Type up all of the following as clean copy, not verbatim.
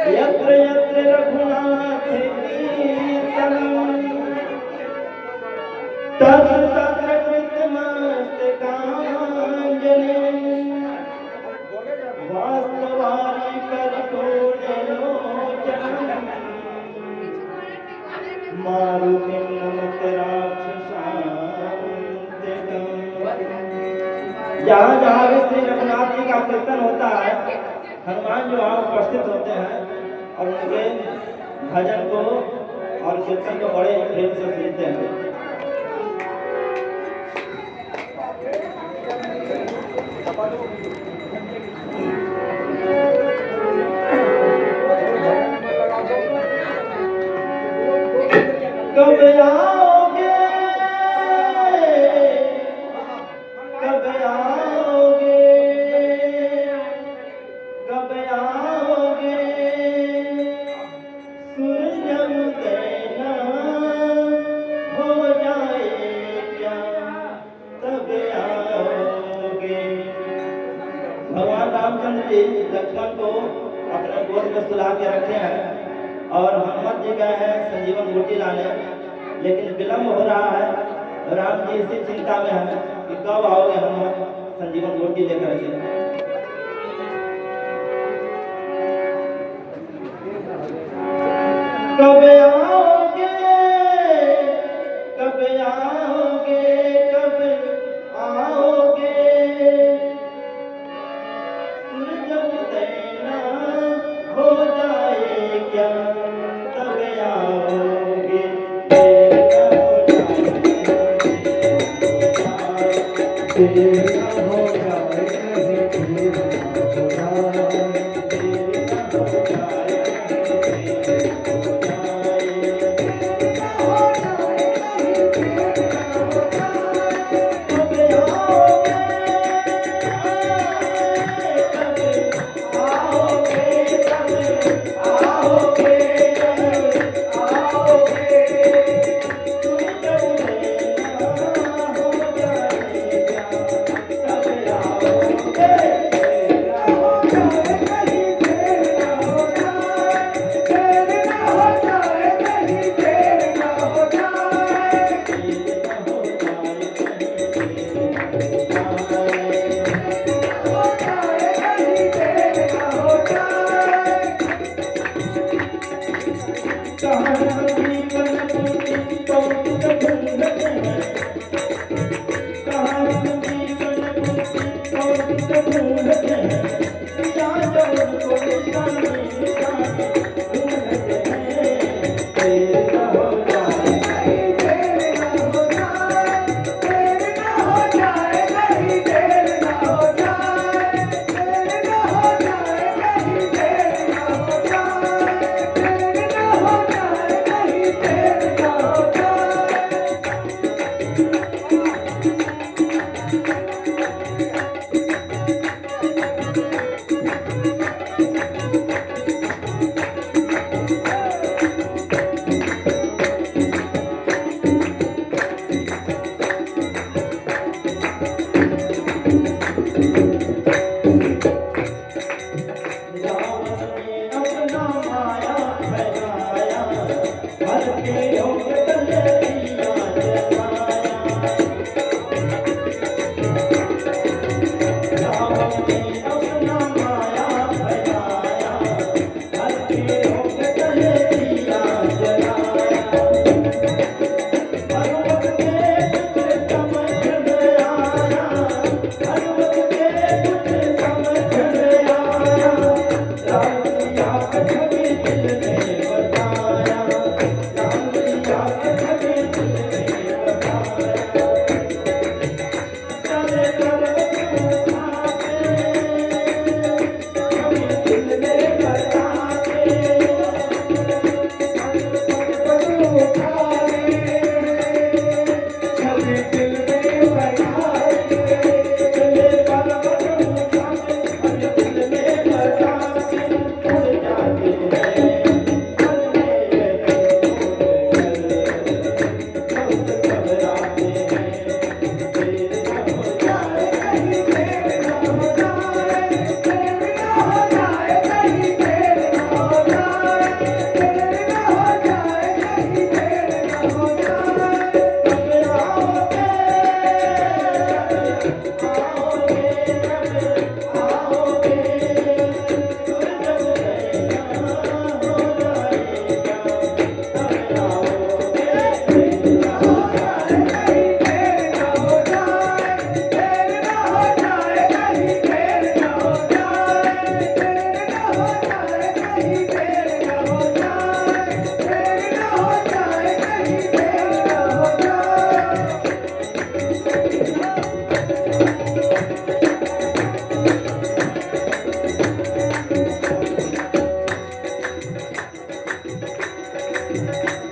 यत्र यत्र रघुनाथ कीर्तनं तत्र तत्र कृतमस्तकाञ्जलिं वास्तवारि परिपूर्णलोचनं मारुतिं नमत राक्षसान्तिकम्। जहाँ जहाँ भी श्री रघुनाथ जी का कीर्तन होता है, हनुमान जो वहाँ उपस्थित होते हैं और उनके भजन को और कीर्तन को बड़े प्रेम से सुनते हैं। कब आओगे, कब आओगे, कब आओगे, सूरज उदयना हो जाए क्या, तब आओगे। भगवान रामचंद्र जी लक्ष्मण को अपने गोद में सुला के रखे हैं और हनुमत जी गए हैं संजीवन बूटी लाने, लेकिन विलम्ब हो रहा है। राम जी इसी चिंता में है कि कब आओगे हनुमत संजीवन बूटी लेकर के। कब आओगे, कब आओगे, कब आओगे, सूरज उदयना हो जाए क्या, तब आओगे। देर न हो जाए, देर न हो जाए, देर न हो जाए,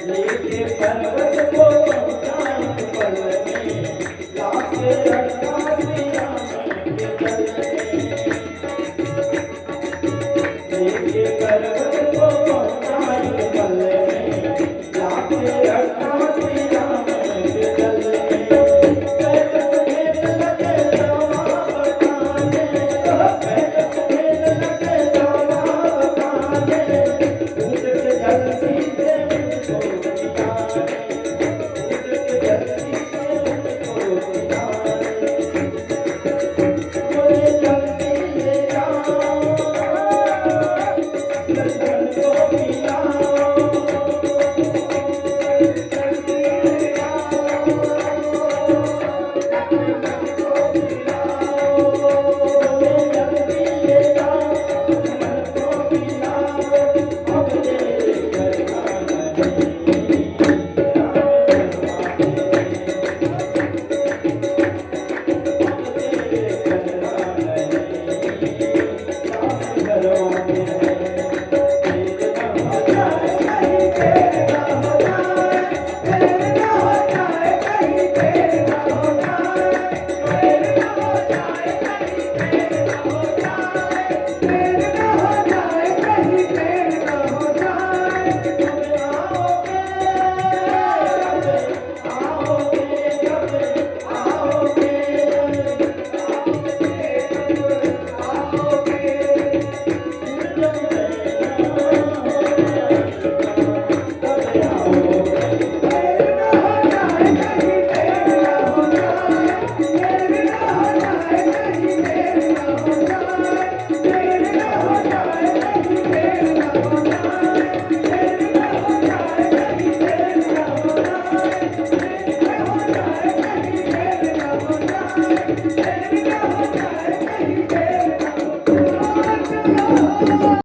लेके पर्वत को पंचायत पल में लाके